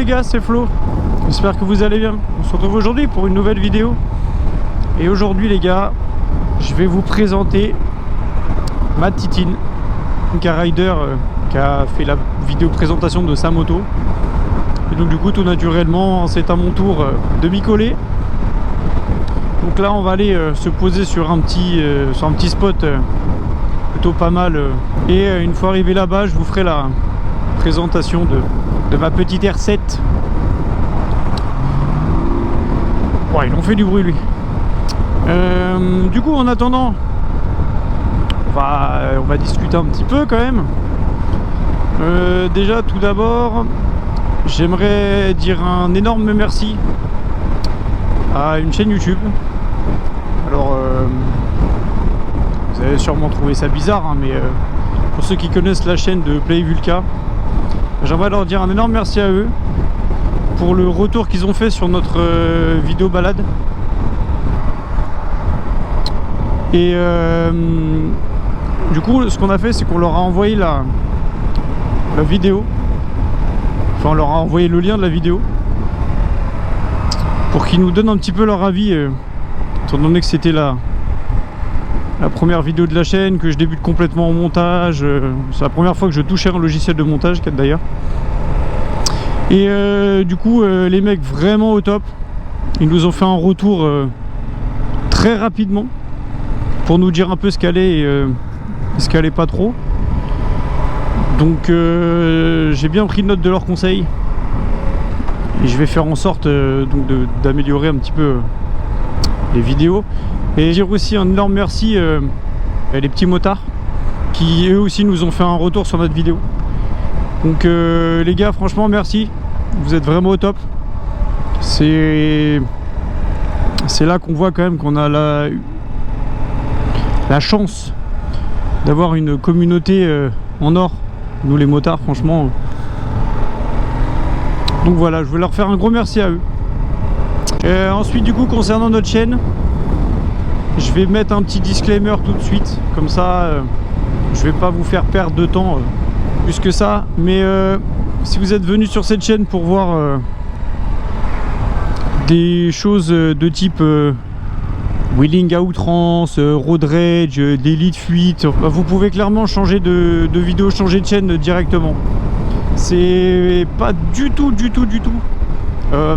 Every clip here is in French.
les gars, c'est Flo. J'espère que vous allez bien. On se retrouve aujourd'hui pour une nouvelle vidéo. Et aujourd'hui les gars, je vais vous présenter ma Titine, un rider qui a fait la vidéo présentation de sa moto. Et donc du coup tout naturellement c'est à mon tour de m'y coller. Donc là on va aller se poser sur un petit spot plutôt pas mal. Et une fois arrivé là-bas, je vous ferai la présentation de ma petite R7. Ouais, ils ont fait du bruit lui. Du coup en attendant, on va discuter un petit peu quand même. Déjà tout d'abord, j'aimerais dire un énorme merci à une chaîne YouTube. Alors vous avez sûrement trouvé ça bizarre, hein, mais pour ceux qui connaissent la chaîne de Play Vulca, j'aimerais leur dire un énorme merci à eux pour le retour qu'ils ont fait sur notre vidéo balade. Et du coup ce qu'on a fait, c'est qu'on leur a envoyé la vidéo. Enfin on leur a envoyé le lien de la vidéo pour qu'ils nous donnent un petit peu leur avis, étant donné que c'était la première vidéo de la chaîne, que je débute complètement en montage. C'est la première fois que je touchais un logiciel de montage d'ailleurs. Et du coup les mecs vraiment au top, ils nous ont fait un retour très rapidement pour nous dire un peu ce qu'allait et ce qu'allait pas trop. Donc j'ai bien pris note de leurs conseils et je vais faire en sorte d'améliorer un petit peu les vidéos. Et dire aussi un énorme merci à les petits motards qui eux aussi nous ont fait un retour sur notre vidéo. Donc les gars, franchement merci, vous êtes vraiment au top. C'est là qu'on voit quand même qu'on a la chance d'avoir une communauté en or, nous les motards, franchement. Donc voilà, je veux leur faire un gros merci à eux. Ensuite du coup concernant notre chaîne, je vais mettre un petit disclaimer tout de suite, comme ça je vais pas vous faire perdre de temps plus que ça. Mais si vous êtes venu sur cette chaîne pour voir des choses de type wheeling à outrance, road rage, délit de fuite, vous pouvez clairement changer de vidéo, changer de chaîne directement. C'est pas du tout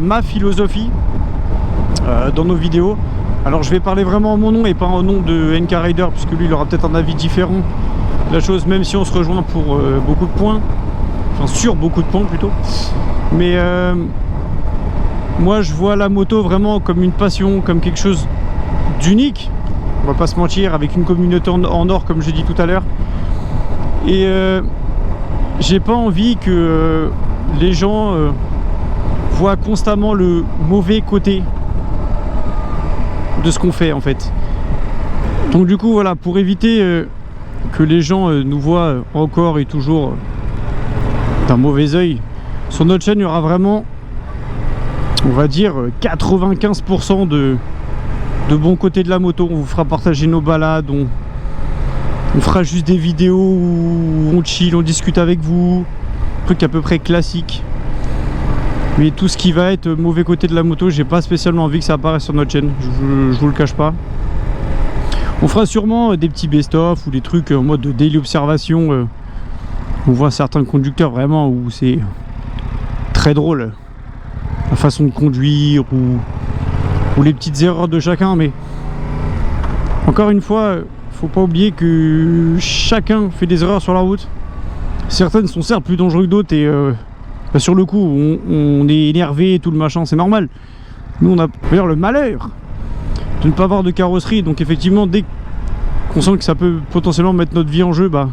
ma philosophie dans nos vidéos. Alors je vais parler vraiment en mon nom et pas en nom de NK Rider, puisque lui il aura peut-être un avis différent de la chose, même si on se rejoint pour beaucoup de points, enfin sur beaucoup de points plutôt. Mais moi je vois la moto vraiment comme une passion, comme quelque chose d'unique, on va pas se mentir, avec une communauté en or comme j'ai dit tout à l'heure. Et j'ai pas envie que les gens voient constamment le mauvais côté de ce qu'on fait en fait. Donc du coup voilà, pour éviter que les gens nous voient encore et toujours d'un mauvais oeil, sur notre chaîne il y aura vraiment, on va dire 95% de bon côté de la moto. On vous fera partager nos balades, on fera juste des vidéos où on chill, on discute avec vous, truc à peu près classique. Mais tout ce qui va être mauvais côté de la moto, j'ai pas spécialement envie que ça apparaisse sur notre chaîne, je vous le cache pas. On fera sûrement des petits best-of ou des trucs en mode daily observation. On voit certains conducteurs vraiment où c'est très drôle, la façon de conduire ou les petites erreurs de chacun. Mais encore une fois, faut pas oublier que chacun fait des erreurs sur la route. Certaines sont certes plus dangereuses que d'autres et sur le coup on est énervé et tout le machin, c'est normal. Nous on a d'ailleurs le malheur de ne pas avoir de carrosserie, donc effectivement dès qu'on sent que ça peut potentiellement mettre notre vie en jeu, bah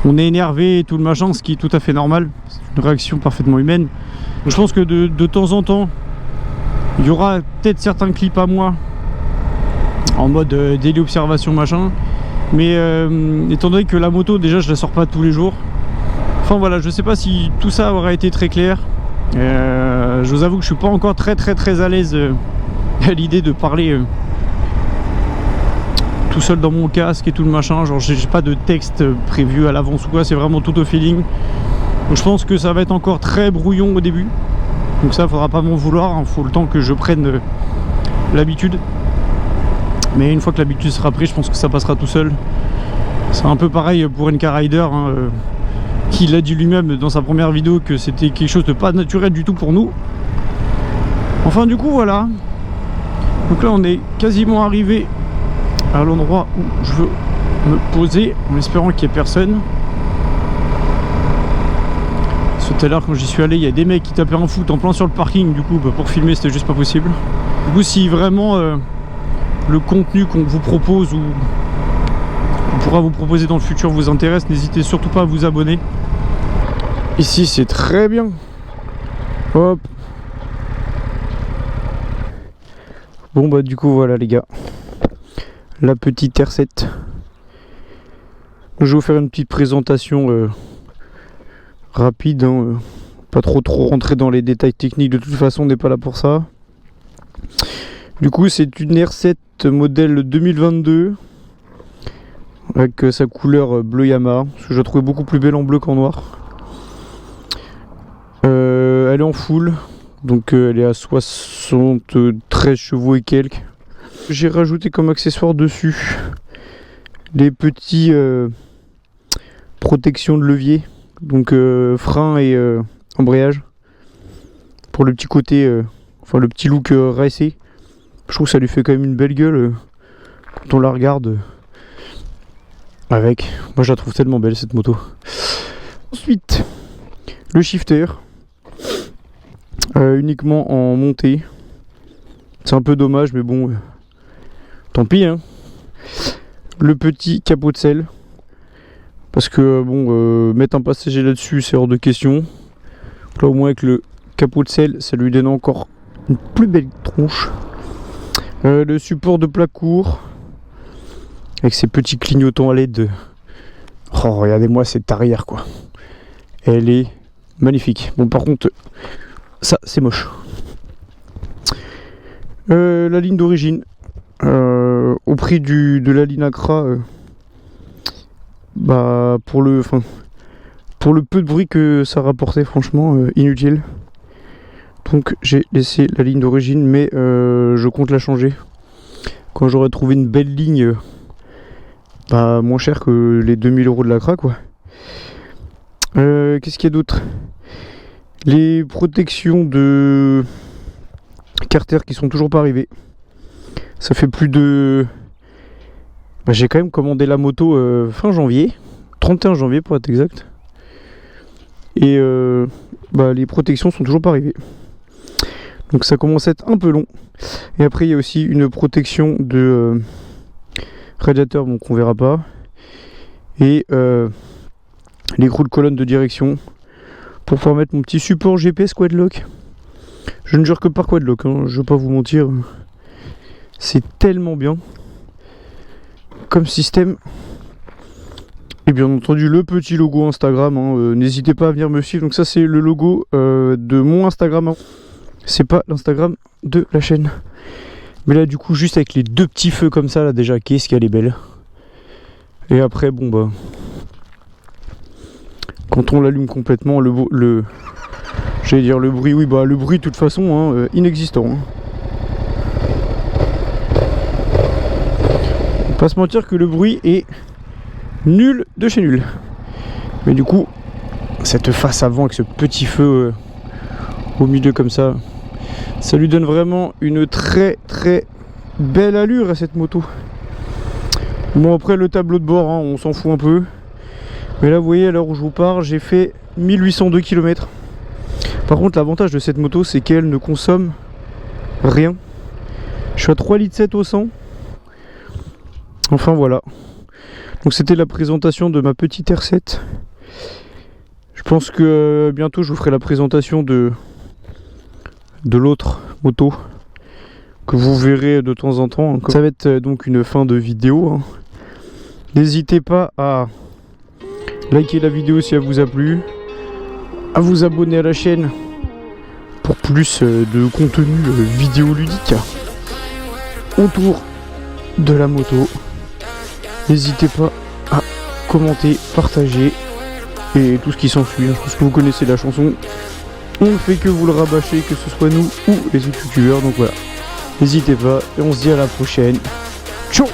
on est énervé et tout le machin, ce qui est tout à fait normal. C'est une réaction parfaitement humaine. Donc, je pense que de temps en temps il y aura peut-être certains clips à moi en mode daily observation machin, mais étant donné que la moto déjà je la sors pas tous les jours, enfin voilà, je sais pas si tout ça aura été très clair. Je vous avoue que je suis pas encore très à l'aise à l'idée de parler tout seul dans mon casque et tout le machin, genre j'ai pas de texte prévu à l'avance ou quoi, c'est vraiment tout au feeling. Donc je pense que ça va être encore très brouillon au début. Donc ça, faudra pas m'en vouloir, hein, faut le temps que je prenne l'habitude. Mais une fois que l'habitude sera prise, je pense que ça passera tout seul. C'est un peu pareil pour NK Rider, hein, qui l'a dit lui-même dans sa première vidéo que c'était quelque chose de pas naturel du tout pour nous. Enfin du coup voilà. Donc là on est quasiment arrivé à l'endroit où je veux me poser en espérant qu'il n'y ait personne. Parce que tout à l'heure quand j'y suis allé, il y a des mecs qui tapaient un foot en plein sur le parking, du coup pour filmer c'était juste pas possible. Du coup si vraiment le contenu qu'on vous propose ou qu'on pourra vous proposer dans le futur vous intéresse, n'hésitez surtout pas à vous abonner. Ici c'est très bien. Hop. Bon bah du coup voilà les gars, la petite R7. Je vais vous faire une petite présentation rapide, hein, pas trop rentrer dans les détails techniques, de toute façon on n'est pas là pour ça. Du coup c'est une R7 modèle 2022 avec sa couleur bleu Yamaha, parce que je la trouvais beaucoup plus belle en bleu qu'en noir. Elle est en full. Donc elle est à 73 chevaux et quelques. J'ai rajouté comme accessoire dessus les petits protections de levier. Donc frein et embrayage. Pour le petit côté, enfin le petit look racé. Je trouve que ça lui fait quand même une belle gueule quand on la regarde avec. Moi je la trouve tellement belle cette moto. Ensuite, le shifter. Uniquement en montée. C'est un peu dommage mais bon, tant pis hein. Le petit capot de selle, parce que bon, mettre un passager là dessus c'est hors de question. Là au moins avec le capot de selle ça lui donne encore une plus belle tronche. Le support de plat court avec ses petits clignotants à LED. Oh regardez-moi cette arrière quoi, elle est magnifique. Bon par contre ça c'est moche. La ligne d'origine au prix de la ligne Accra, bah pour le peu de bruit que ça rapportait, franchement inutile. Donc j'ai laissé la ligne d'origine, mais je compte la changer quand j'aurai trouvé une belle ligne bah moins cher que les 2000 € de l'Accra quoi. Qu'est-ce qu'il y a d'autre? Les protections de carter qui sont toujours pas arrivées. Ça fait plus de... Bah, j'ai quand même commandé la moto fin janvier. 31 janvier pour être exact. Et bah, les protections sont toujours pas arrivées. Donc ça commence à être un peu long. Et après il y a aussi une protection de radiateur, bon qu'on verra pas. Et l'écrou de colonne de direction. Pour pouvoir mettre mon petit support GPS Quadlock. Je ne jure que par Quadlock, hein, je vais pas vous mentir. C'est tellement bien comme système. Et bien entendu le petit logo Instagram, hein, n'hésitez pas à venir me suivre. Donc ça c'est le logo de mon Instagram, hein. C'est pas l'Instagram de la chaîne. Mais là du coup juste avec les deux petits feux comme ça là, déjà qu'est-ce qu'elle est belle. Et après bon bah quand on l'allume complètement, j'allais dire le bruit, oui bah le bruit de toute façon hein, inexistant. Hein. On va pas se mentir que le bruit est nul de chez nul. Mais du coup, cette face avant avec ce petit feu au milieu comme ça lui donne vraiment une très belle allure à cette moto. Bon après le tableau de bord, hein, on s'en fout un peu. Mais là vous voyez à l'heure où je vous parle j'ai fait 1802 km. Par contre l'avantage de cette moto c'est qu'elle ne consomme rien. Je suis à 3,7 litres au 100. Enfin voilà. Donc c'était la présentation de ma petite R7. Je pense que bientôt je vous ferai la présentation de l'autre moto que vous verrez de temps en temps. Ça va être donc une fin de vidéo, hein. N'hésitez pas à liker la vidéo si elle vous a plu, à vous abonner à la chaîne pour plus de contenu vidéoludique autour de la moto. N'hésitez pas à commenter, partager et tout ce qui s'ensuit. Je pense que vous connaissez la chanson. on ne fait que vous le rabâcher, que ce soit nous ou les autres youtubeurs. Donc voilà, n'hésitez pas et on se dit à la prochaine. Ciao.